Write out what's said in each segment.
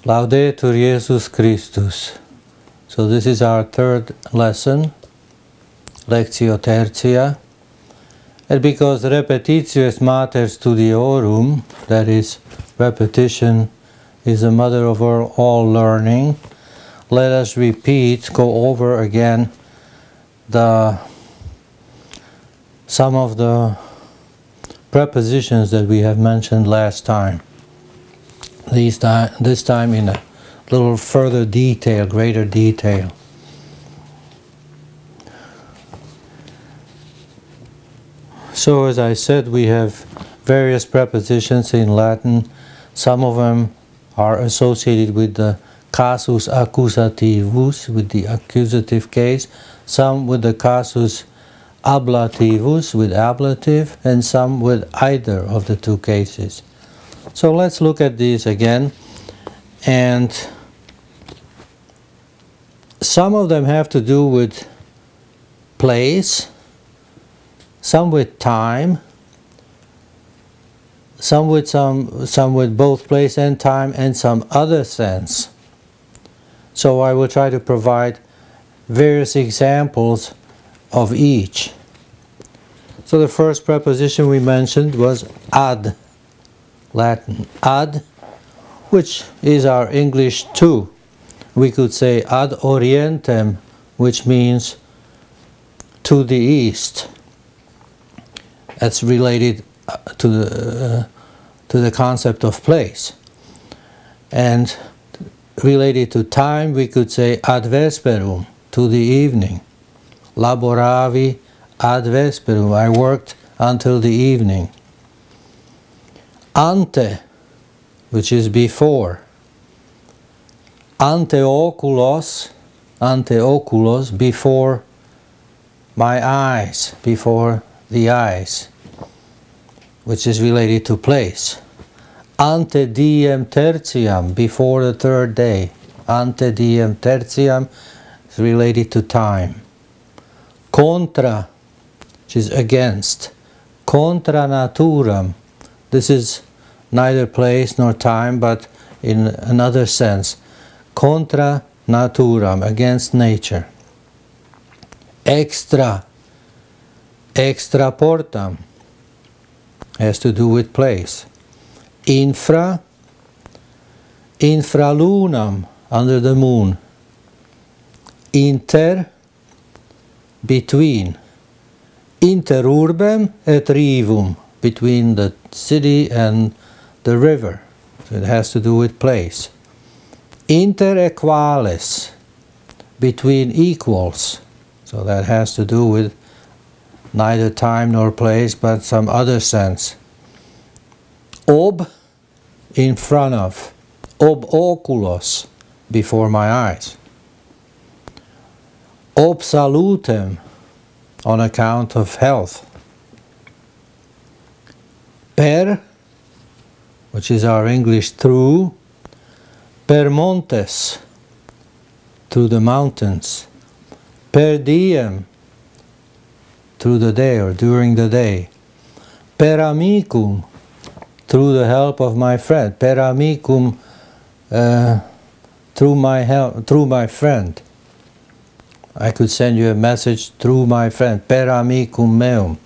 Laudetur Jesus Christus. So this is our third lesson, Lectio Tertia. And because repetitio est mater studiorum, that is, repetition is the mother of all learning, let us go over again some of the prepositions that we have mentioned last time. This time in a little further detail, greater detail. So as I said, we have various prepositions in Latin. Some of them are associated with the casus accusativus, with the accusative case, some with the casus ablativus, with ablative, and some with either of the two cases. So let's look at these again, and some of them have to do with place, some with time, some with both place and time, and some other sense. So I will try to provide various examples of each. So the first preposition we mentioned was ad, Latin ad, which is our English to. We could say ad orientem, which means to the east. That's related to the concept of place. And related to time, we could say ad vesperum, to the evening. Laboravi ad vesperum, I worked until the evening. Ante, which is before. Ante oculos, before my eyes, before the eyes, which is related to place. Ante diem tertiam, before the third day. Ante diem tertiam is related to time. Contra, which is against. Contra naturam, this is neither place nor time, but in another sense. Contra naturam, against nature. Extra, extra portam, has to do with place. Infra, infralunam, under the moon. Inter, between. Inter urbem et rivum, between the city and the river. So it has to do with place. Inter equales, between equals. So that has to do with neither time nor place, but some other sense. Ob, in front of. Ob oculos, before my eyes. Ob salutem, on account of health. Per, which is our English through. Per montes, through the mountains. Per diem, through the day or during the day. Per amicum, through the help of my friend. Per amicum, through my friend. I could send you a message through my friend. Per amicum meum.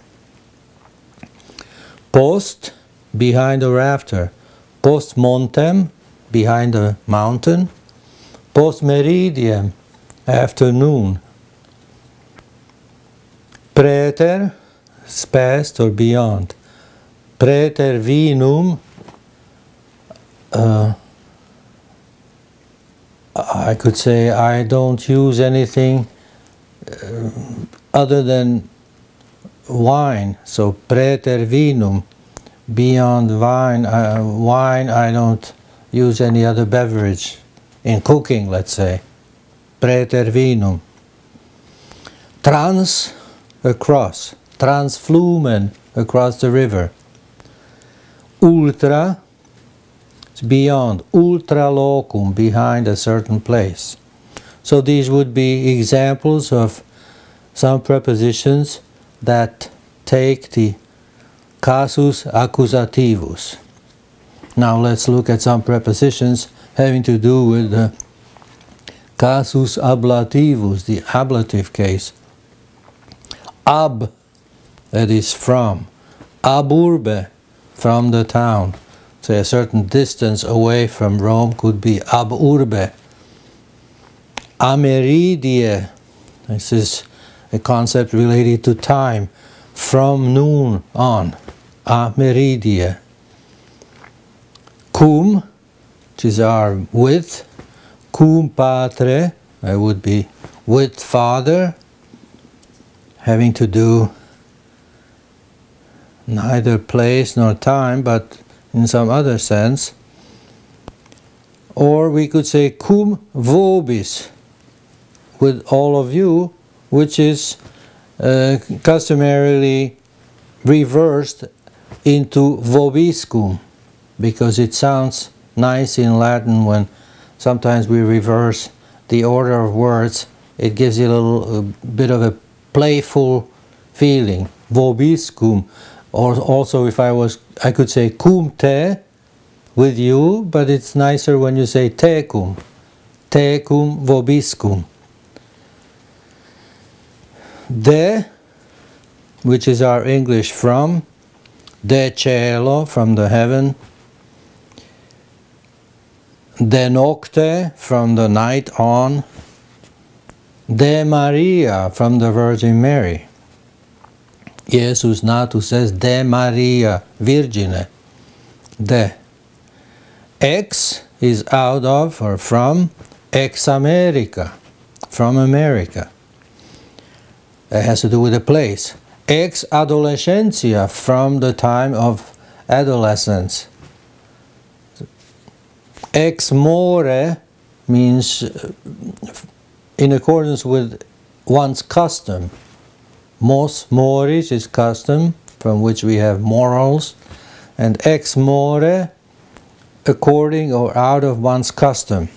Post, behind or after. Post montem, behind the mountain. Post meridiem, afternoon. Praeter, past or beyond. Praeter vinum, I could say I don't use anything other than wine. So praeter vinum, beyond wine, I don't use any other beverage. In cooking, let's say. Praeter vinum. Trans, across. Transflumen, across the river. Ultra, it's beyond. Ultra locum, behind a certain place. So these would be examples of some prepositions that take the casus accusativus. Now let's look at some prepositions having to do with the casus ablativus, the ablative case. Ab, that is from. Ab urbe, from the town. So a certain distance away from Rome could be ab urbe. Ameridie, this is a concept related to time, from noon on. Ameridie. Cum, which is our with. Cum patre, that would be with father, having to do neither place nor time, but in some other sense. Or we could say cum vobis, with all of you, which is customarily reversed into vobiscum, because it sounds nice in Latin when sometimes we reverse the order of words. It gives you a bit of a playful feeling. Vobiscum. Or also, if I could say cum te, with you, but it's nicer when you say tecum. Tecum vobiscum. De, which is our English from. De cielo, from the heaven. De nocte, from the night on. De Maria, from the Virgin Mary. Jesus natus est de Maria Virgine. De. Ex is out of or from. Ex America, from America. It has to do with a place. Ex adolescentia, from the time of adolescence. Ex more means in accordance with one's custom. Mos moris is custom, from which we have morals, and ex more, according or out of one's custom.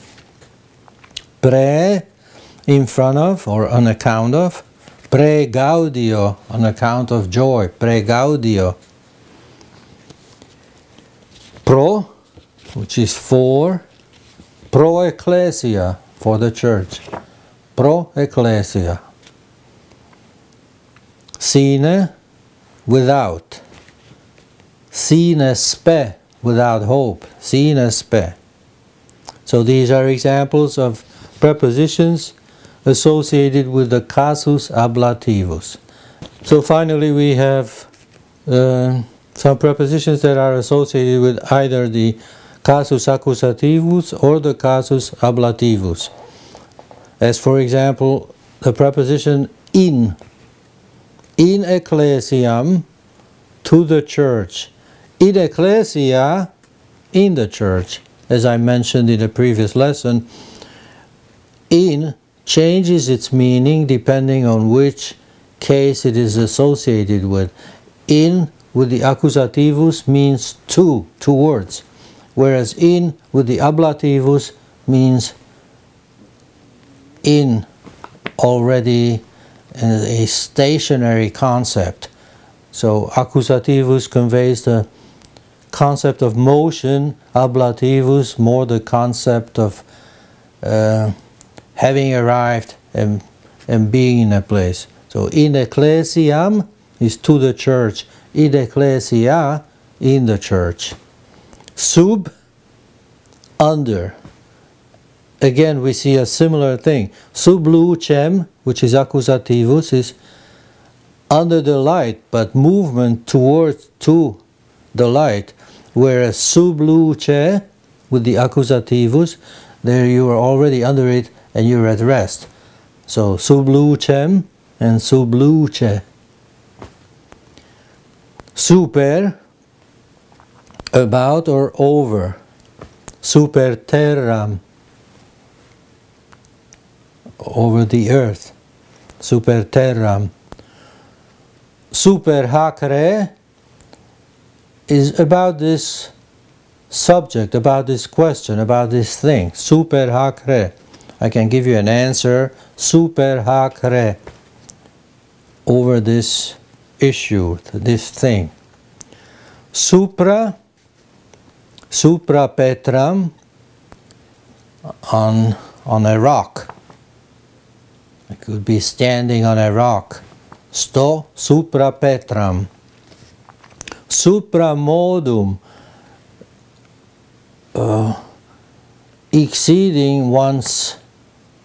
Pre, in front of or on account of. Pre gaudio, on account of joy. Pre gaudio. Pro, which is for. Pro ecclesia, for the church. Pro ecclesia. Sine, without. Sine spe, without hope. Sine spe. So these are examples of prepositions associated with the casus ablativus. So finally we have some prepositions that are associated with either the casus accusativus or the casus ablativus. As for example, the preposition in ecclesiam, to the church. In ecclesia, in the church. As I mentioned in the previous lesson, in changes its meaning depending on which case it is associated with. In with the accusativus means to, towards, whereas in with the ablativus means in, already a stationary concept. So accusativus conveys the concept of motion, ablativus more the concept of having arrived and being in a place. So in ecclesiam is to the church, in ecclesia, in the church. Sub, under. Again we see a similar thing. Sub lucem, which is accusativus, is under the light, but movement towards to the light. Whereas sub luce, with the accusativus, there you are already under it and you're at rest. So sub lucem and sub luce. Super, about or over. Super terram, over the earth. Super terram. Super hacre is about this subject, about this question, about this thing. Super hacre. I can give you an answer. Super hacre. Over this issue, this thing. Supra, supra Petram, on a rock. I could be standing on a rock. Sto supra Petram. Supra modum, exceeding one's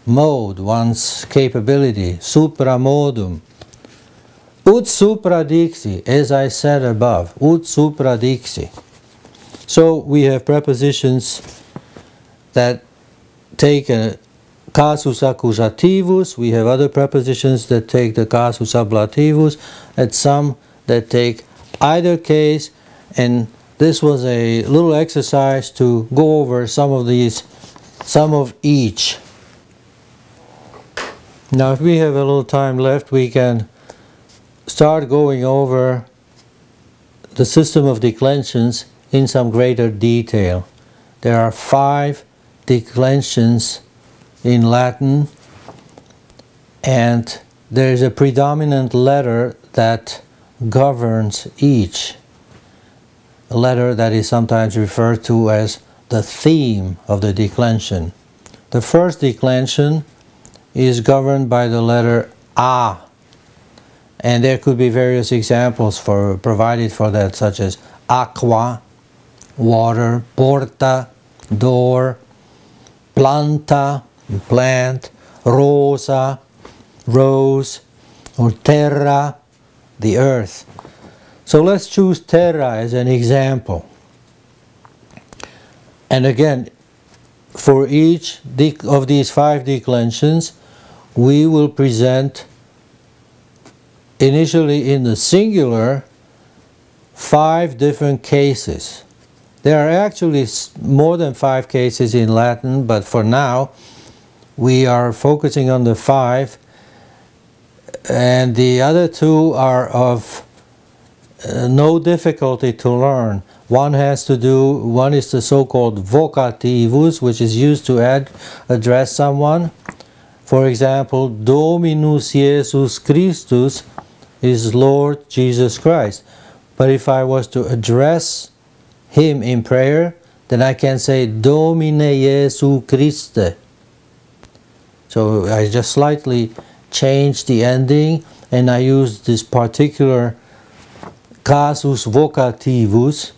mode, one's capability. Supra modum. Ut supra dixi, as I said above. Ut supra dixi. So we have prepositions that take a casus accusativus, we have other prepositions that take the casus ablativus, and some that take either case, and this was a little exercise to go over some of each. Now if we have a little time left, we can start going over the system of declensions in some greater detail. There are 5 declensions in Latin, and there is a predominant letter that governs each. A letter that is sometimes referred to as the theme of the declension. The first declension is governed by the letter A, and there could be various examples provided for that, such as aqua, water, porta, door, planta, plant, rosa, rose, or terra, the earth. So let's choose terra as an example. And again, for each of these 5 declensions, we will present initially in the singular 5 different cases. There are actually more than 5 cases in Latin, but for now we are focusing on the 5, and the other 2 are of no difficulty to learn. One is the so-called vocativus, which is used to address someone. For example, Dominus Jesus Christus is Lord Jesus Christ. But if I was to address him in prayer, then I can say Domine Jesu Christe. So I just slightly changed the ending, and I used this particular casus vocativus,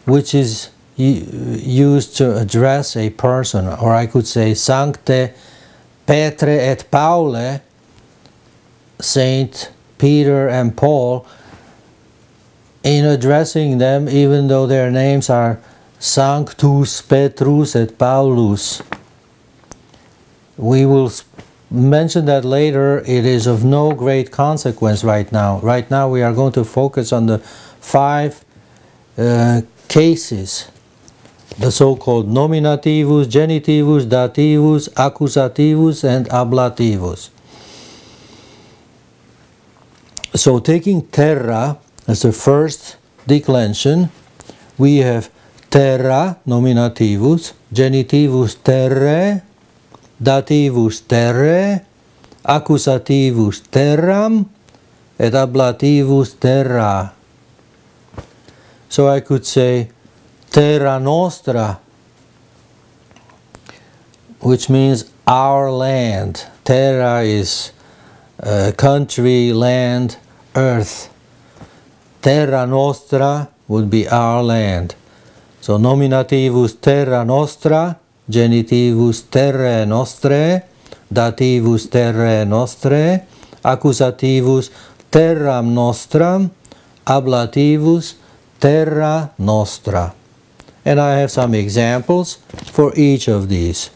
which is used to address a person. Or I could say Sancte Petre et Paule, Saint Peter and Paul, in addressing them, even though their names are Sanctus Petrus et Paulus. We will mention that later. It is of no great consequence right now. Right now we are going to focus on the 5 cases, the so-called nominativus, genitivus, dativus, accusativus, and ablativus. So taking terra as the first declension, we have terra nominativus, genitivus terre, dativus terre, accusativus terram, et ablativus terra. So I could say terra nostra, which means our land. Terra is country, land, earth. Terra nostra would be our land. So nominativus terra nostra, genitivus terrae nostrae, dativus terrae nostrae, accusativus terram nostram, ablativus terra nostra. And I have some examples for each of these.